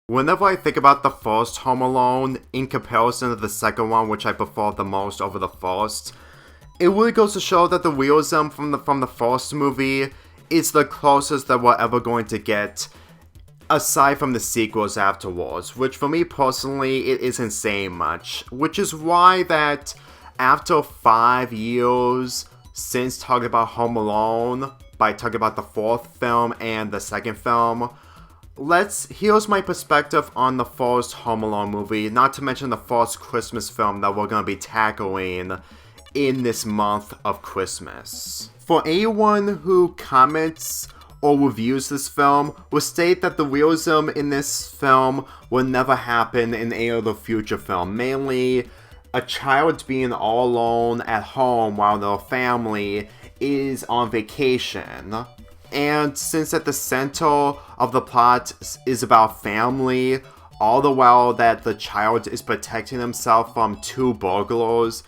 Whenever I think about the first Home Alone, in comparison to the second one, which I prefer the most over the first, it really goes to show that the realism from the first movie is the closest that we're ever going to get, aside from the sequels afterwards, which for me personally, it isn't saying much, which is why that after 5 years since talking about Home Alone, by talking about the fourth film and the second film, here's my perspective on the first Home Alone movie, not to mention the first Christmas film that we're going to be tackling in this month of Christmas. For anyone who comments or reviews this film, will state that the realism in this film will never happen in any other future film, mainly a child being all alone at home while their family is on vacation. And since at the center of the plot is about family, all the while that the child is protecting himself from 2 burglars,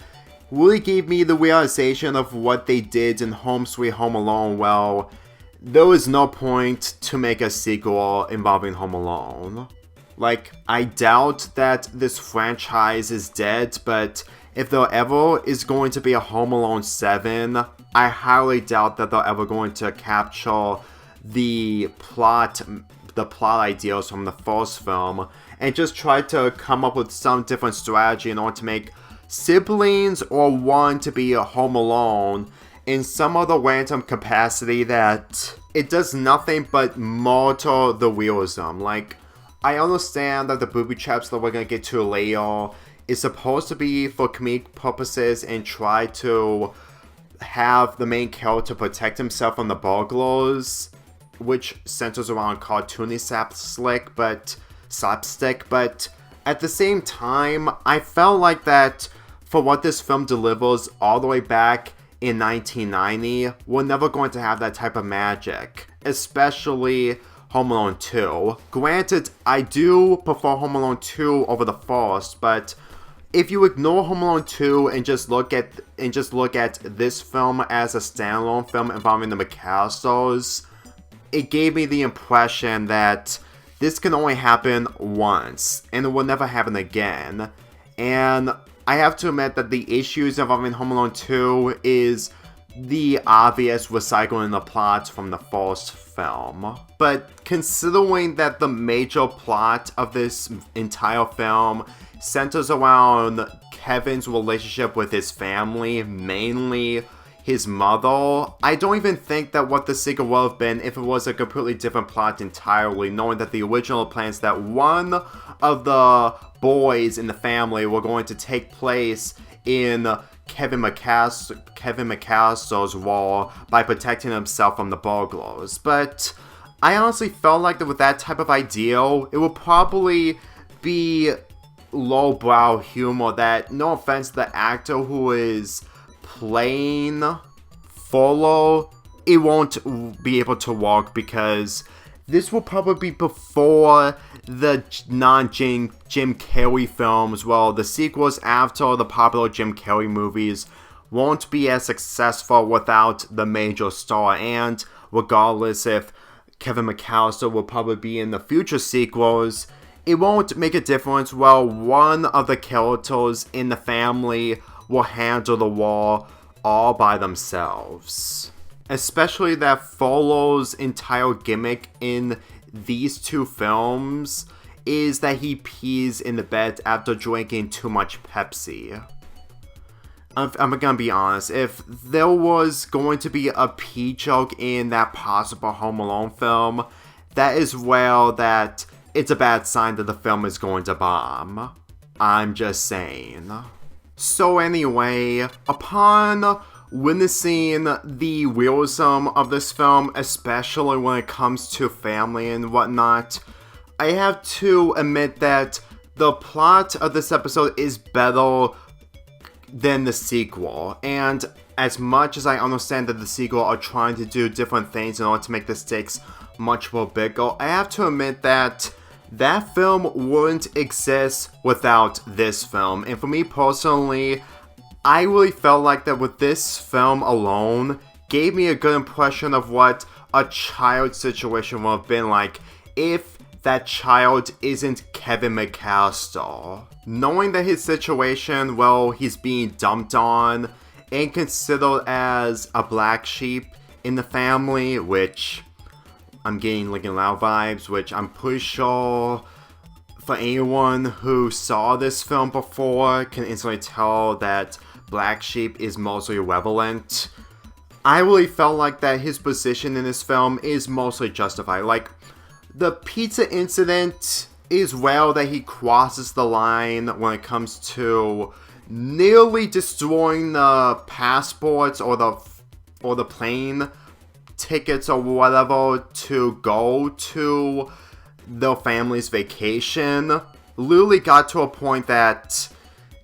really gave me the realization of what they did in Home Sweet Home Alone. Well, there was no point to make a sequel involving Home Alone. Like, I doubt that this franchise is dead, but if there ever is going to be a Home Alone 7, I highly doubt that they're ever going to capture the plot ideas from the first film and just try to come up with some different strategy in order to make siblings or one to be a Home Alone in some other random capacity that it does nothing but mortar the realism. Like, I understand that the booby traps that we're gonna get to later is supposed to be for comedic purposes and try to have the main character protect himself from the burglars, which centers around cartoony slapstick, but at the same time, I felt like that for what this film delivers all the way back in 1990, we're never going to have that type of magic, especially Home Alone 2. Granted, I do prefer Home Alone 2 over the first, but if you ignore Home Alone 2 and just look at this film as a standalone film involving the McAllisters, it gave me the impression that this can only happen once, and it will never happen again. And I have to admit that the issues involving Home Alone 2 is the obvious recycling the plots from the first film. But considering that the major plot of this entire film centers around Kevin's relationship with his family, mainly his mother, I don't even think that what the sequel would have been if it was a completely different plot entirely, knowing that the original plans that one of the boys in the family were going to take place in Kevin McAllister's role by protecting himself from the burglars. But I honestly felt like that with that type of ideal, it would probably be lowbrow humor that, no offense to the actor who is playing Frollo, it won't be able to work because this will probably be before the non-Jim Carrey films. Well, the sequels after the popular Jim Carrey movies won't be as successful without the major star, and regardless if Kevin McAllister will probably be in the future sequels, it won't make a difference. Well, one of the characters in the family will handle the war all by themselves. Especially that Frollo's entire gimmick in these 2 films is that he pees in the bed after drinking too much Pepsi. I'm gonna be honest, if there was going to be a pee joke in that possible Home Alone film, that is where that it's a bad sign that the film is going to bomb. I'm just saying. So anyway, upon witnessing the realism of this film, especially when it comes to family and whatnot, I have to admit that the plot of this episode is better than the sequel. And as much as I understand that the sequel are trying to do different things in order to make the stakes much more bigger, I have to admit that that film wouldn't exist without this film. And for me personally, I really felt like that with this film alone, gave me a good impression of what a child situation would have been like if that child isn't Kevin McAllister. Knowing that his situation, well, he's being dumped on and considered as a black sheep in the family, which I'm getting Lincoln Loud vibes, which I'm pretty sure for anyone who saw this film before can instantly tell that black sheep is mostly relevant. I really felt like that his position in this film is mostly justified. Like, the pizza incident is well that he crosses the line when it comes to nearly destroying the passports or the plane tickets or whatever to go to their family's vacation. Literally got to a point that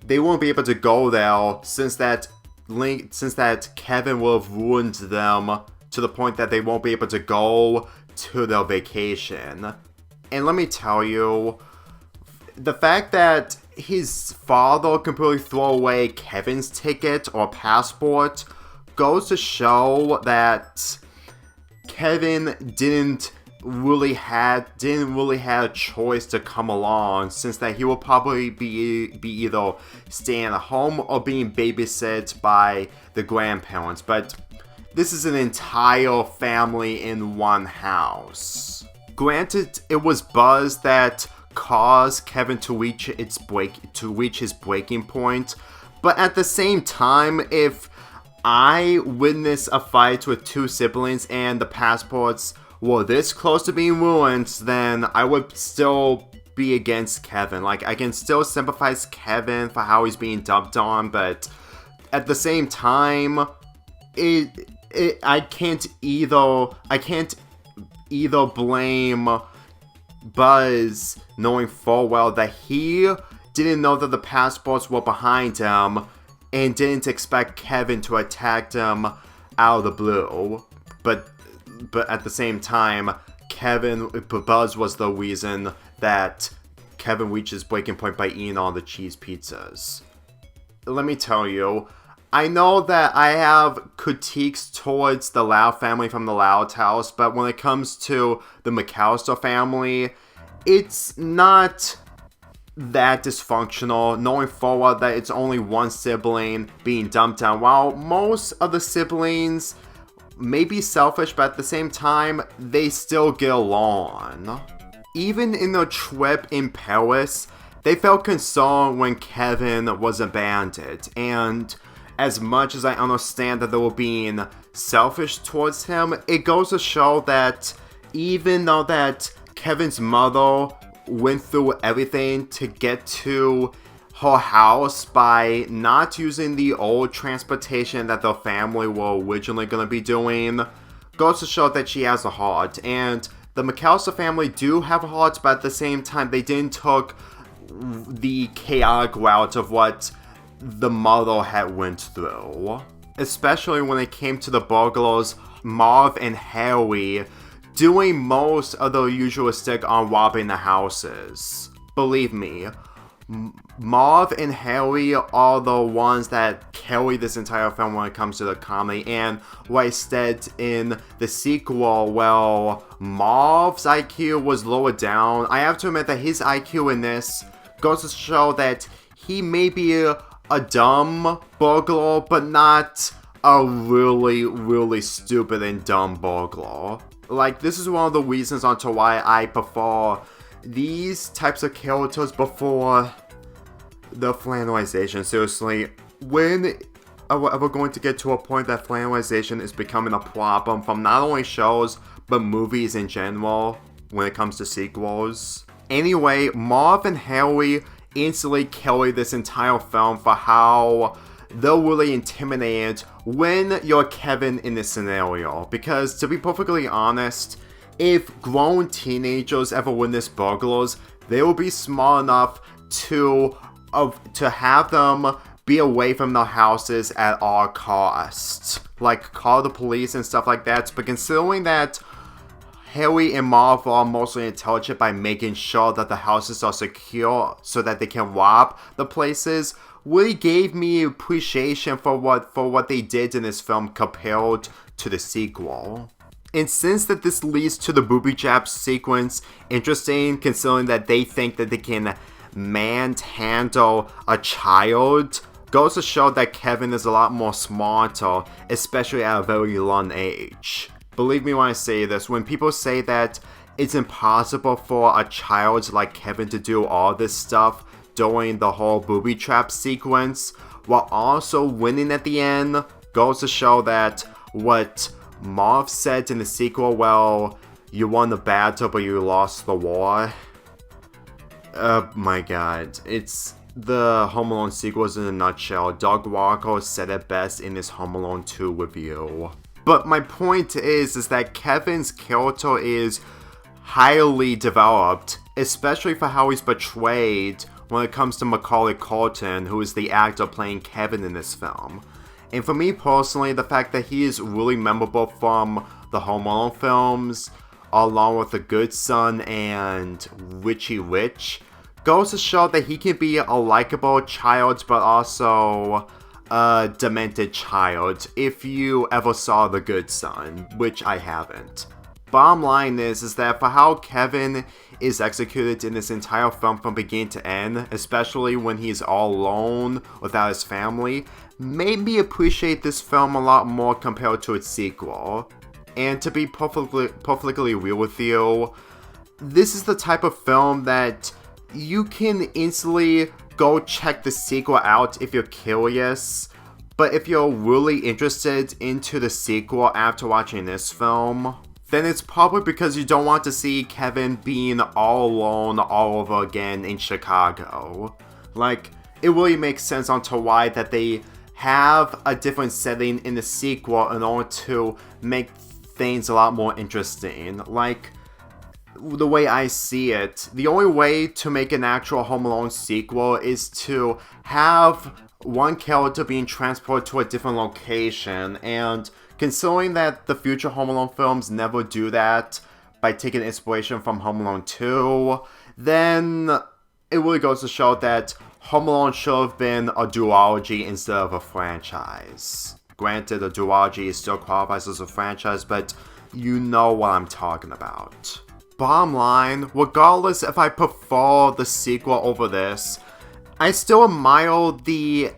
they won't be able to go there since that Kevin will have ruined them to the point that they won't be able to go to their vacation. And let me tell you, the fact that his father completely threw away Kevin's ticket or passport goes to show that Kevin didn't really had a choice to come along, since that he will probably be either staying at home or being babysit by the grandparents. But this is an entire family in one house. Granted, it was Buzz that caused Kevin to reach his breaking point, but at the same time, if I witnessed a fight with two siblings and the passports were this close to being ruined, then I would still be against Kevin. Like, I can still sympathize Kevin for how he's being dumped on, but at the same time, I can't either blame Buzz, knowing full well that he didn't know that the passports were behind him and didn't expect Kevin to attack him out of the blue. But at the same time, Buzz was the reason that Kevin reaches breaking point by eating all the cheese pizzas. Let me tell you, I know that I have critiques towards the Loud family from the Loud house, but when it comes to the McAllister family, it's not that dysfunctional, knowing full well that it's only one sibling being dumped on. While most of the siblings may be selfish, but at the same time, they still get along. Even in their trip in Paris, they felt concerned when Kevin was abandoned, and as much as I understand that they were being selfish towards him, it goes to show that even though that Kevin's mother went through everything to get to her house by not using the old transportation that the family were originally going to be doing, goes to show that she has a heart. And the McAllister family do have a heart, but at the same time, they didn't took the chaotic route of what the mother had went through. Especially when it came to the burglars, Marv and Harry doing most of the usual stick on robbing the houses. Believe me, Marv and Harry are the ones that carry this entire film when it comes to the comedy, and what I said in the sequel, well, Marv's IQ was lower down. I have to admit that his IQ in this goes to show that he may be a dumb burglar, but not a really, really stupid and dumb burglar. Like, this is one of the reasons onto why I prefer these types of characters before the flannelization. Seriously, when are we ever going to get to a point that flannelization is becoming a problem from not only shows, but movies in general when it comes to sequels? Anyway, Marv and Harry instantly carry this entire film for how they're really intimidated when you're Kevin in this scenario. Because, to be perfectly honest, if grown teenagers ever witness burglars, they will be smart enough to have them be away from their houses at all costs. Like, call the police and stuff like that. But considering that Harry and Marv are mostly intelligent by making sure that the houses are secure so that they can rob the places, really gave me appreciation for what they did in this film compared to the sequel. And since that this leads to the booby trap sequence, interesting considering that they think that they can manhandle a child, goes to show that Kevin is a lot more smarter, especially at a very young age. Believe me when I say this, when people say that it's impossible for a child like Kevin to do all this stuff during the whole booby trap sequence, while also winning at the end, goes to show that what Marv said in the sequel, well, you won the battle but you lost the war. Oh my god, it's the Home Alone sequels in a nutshell. Doug Walker said it best in his Home Alone 2 review. But my point is that Kevin's character is highly developed, especially for how he's portrayed when it comes to Macaulay Culkin, who is the actor playing Kevin in this film. And for me personally, the fact that he is really memorable from the Home Alone films, along with The Good Son and Richie Rich, goes to show that he can be a likable child, but also a demented child, if you ever saw The Good Son, which I haven't. Bottom line is that for how Kevin is executed in this entire film from beginning to end, especially when he's all alone without his family, made me appreciate this film a lot more compared to its sequel. And to be perfectly real with you, this is the type of film that you can instantly go check the sequel out if you're curious, but if you're really interested into the sequel after watching this film, then it's probably because you don't want to see Kevin being all alone all over again in Chicago. Like, it really makes sense onto why that they have a different setting in the sequel in order to make things a lot more interesting. Like, the way I see it, the only way to make an actual Home Alone sequel is to have one character being transported to a different location, and considering that the future Home Alone films never do that by taking inspiration from Home Alone 2, then it really goes to show that Home Alone should have been a duology instead of a franchise. Granted, a duology still qualifies as a franchise, but you know what I'm talking about. Bottom line, regardless if I prefer the sequel over this, I still admire the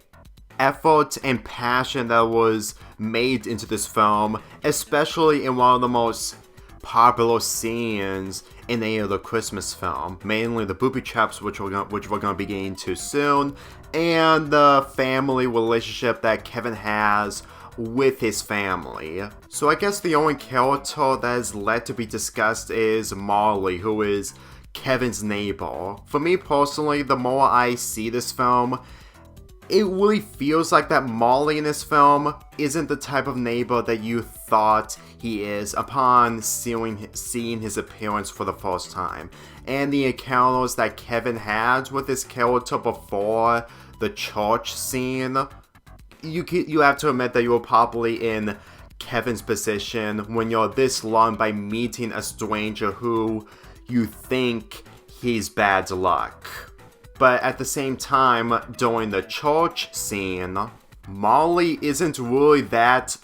effort and passion that was made into this film, especially in one of the most popular scenes in any other Christmas film, mainly the booby traps, which we're going to be getting to soon, and the family relationship that Kevin has with his family. So I guess the only character that is left to be discussed is Marley, who is Kevin's neighbor. For me personally, the more I see this film, it really feels like that Marley in this film isn't the type of neighbor that you thought he is upon seeing his appearance for the first time. And the encounters that Kevin had with his character before the church scene, you have to admit that you were probably in Kevin's position when you're this long by meeting a stranger who you think he's bad luck. But at the same time, during the church scene, Marley isn't really that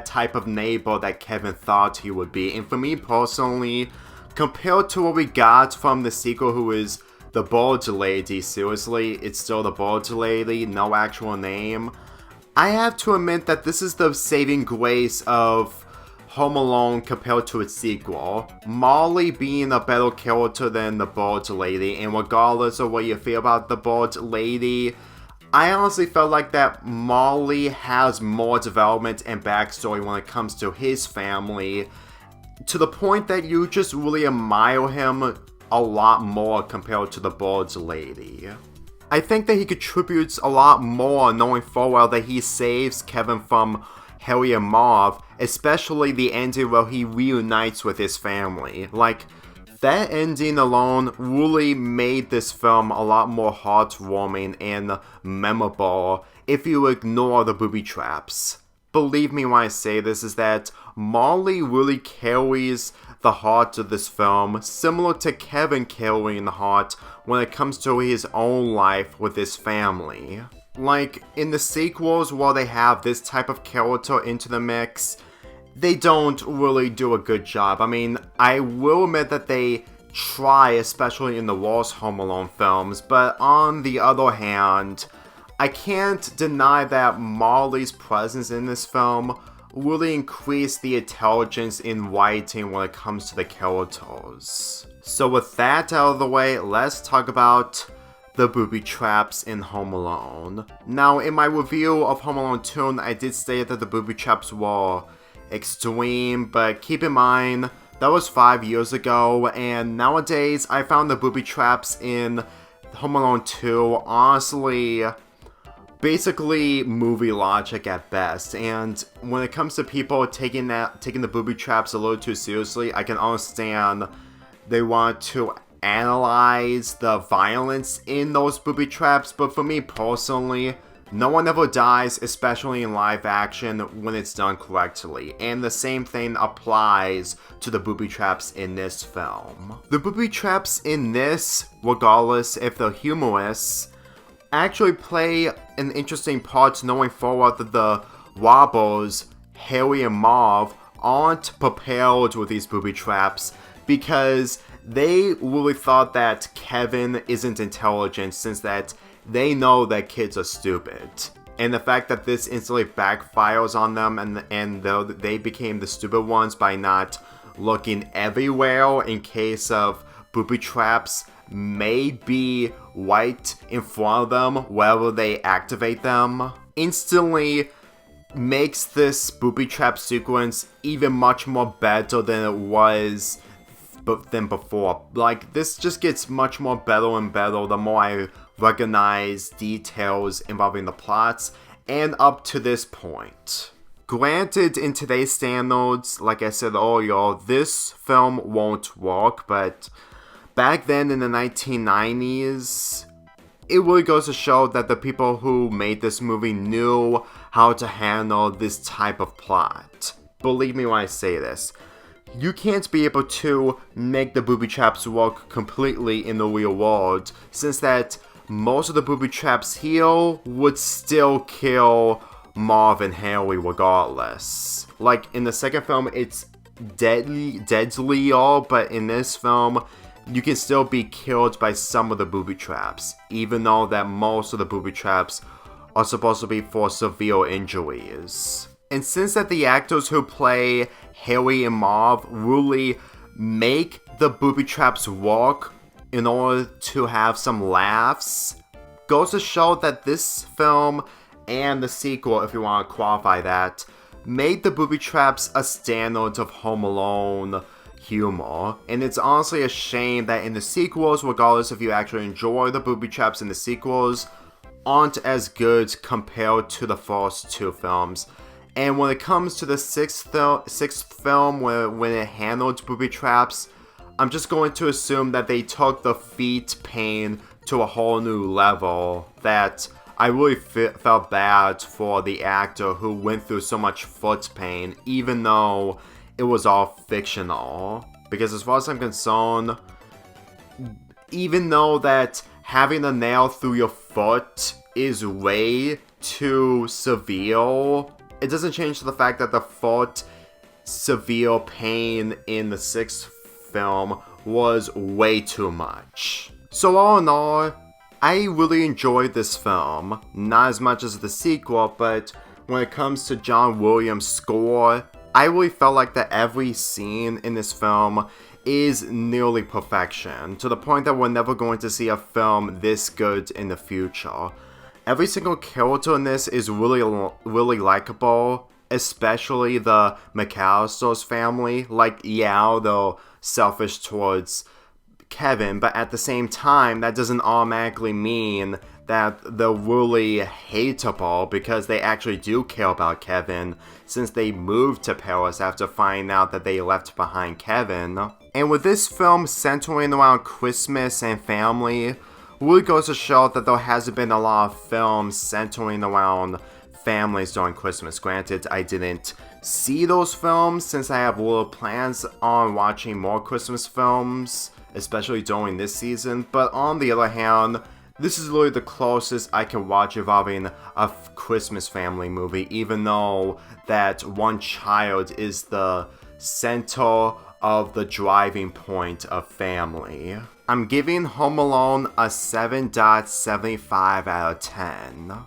type of neighbor that Kevin thought he would be. And for me personally, compared to what we got from the sequel, who is the Bird Lady, seriously, it's still the Bird Lady, no actual name, I have to admit that this is the saving grace of Home Alone compared to its sequel. Marley being a better character than the Bird Lady, and regardless of what you feel about the Bird Lady, I honestly felt like that Marley has more development and backstory when it comes to his family, to the point that you just really admire him a lot more compared to the Bird Lady. I think that he contributes a lot more knowing full well that he saves Kevin from Harry and Marv, especially the ending where he reunites with his family. Like, that ending alone really made this film a lot more heartwarming and memorable if you ignore the booby traps. Believe me when I say this, is that Marley really carries the heart of this film, similar to Kevin carrying the heart when it comes to his own life with his family. Like, in the sequels, while they have this type of character into the mix, they don't really do a good job. I mean, I will admit that they try, especially in the worst Home Alone films, but on the other hand, I can't deny that Marley's presence in this film really increased the intelligence in writing when it comes to the characters. So with that out of the way, let's talk about the booby traps in Home Alone. Now, in my review of Home Alone 2, I did state that the booby traps were extreme, but keep in mind, that was 5 years ago, and nowadays, I found the booby traps in Home Alone 2, honestly, basically movie logic at best. And when it comes to people taking the booby traps a little too seriously, I can understand they want to analyze the violence in those booby traps, but for me personally, no one ever dies, especially in live action, when it's done correctly, and the same thing applies to the booby traps in this film. The booby traps in this, regardless if they're humorous, actually play an interesting part knowing forward that the robbers, Harry and Marv, aren't prepared with these booby traps because they really thought that Kevin isn't intelligent, since that they know that kids are stupid. And the fact that this instantly backfires on them, and they became the stupid ones by not looking everywhere in case of booby traps may be right in front of them wherever they activate them, instantly makes this booby trap sequence even much more better than it was than before. Like, this just gets much more better and better the more I recognize details involving the plots, and up to this point. Granted, in today's standards, like I said earlier, this film won't work, but back then in the 1990s, it really goes to show that the people who made this movie knew how to handle this type of plot. Believe me when I say this. You can't be able to make the booby traps work completely in the real world, since that most of the booby traps here would still kill Marv and Harry regardless. Like, in the second film, it's deadlier, but in this film, you can still be killed by some of the booby traps, even though that most of the booby traps are supposed to be for severe injuries. And since that the actors who play Harry and Marv really make the booby traps work in order to have some laughs, goes to show that this film and the sequel, if you want to qualify that, made the booby traps a standard of Home Alone humor. And it's honestly a shame that in the sequels, regardless if you actually enjoy the booby traps in the sequels, aren't as good compared to the first two films. And when it comes to the sixth film, when it handled booby traps, I'm just going to assume that they took the feet pain to a whole new level, that I really felt bad for the actor who went through so much foot pain, even though it was all fictional. Because as far as I'm concerned, even though that having a nail through your foot is way too severe, it doesn't change the fact that the foot severe pain in the sixth film was way too much. So all in all, I really enjoyed this film. Not as much as the sequel, but when it comes to John Williams' score, I really felt like that every scene in this film is nearly perfection, to the point that we're never going to see a film this good in the future. Every single character in this is really likable, especially the McAllister's family. Like, yeah, they're selfish towards Kevin, but at the same time, that doesn't automatically mean that they're really hateable, because they actually do care about Kevin, since they moved to Paris after finding out that they left behind Kevin. And with this film centering around Christmas and family, really goes to show that there hasn't been a lot of films centering around families during Christmas. Granted, I didn't see those films since I have little plans on watching more Christmas films, especially during this season, but on the other hand, This is literally the closest I can watch involving a Christmas family movie, even though that one child is the center of the driving point of family. I'm giving Home Alone a 7.75 out of 10.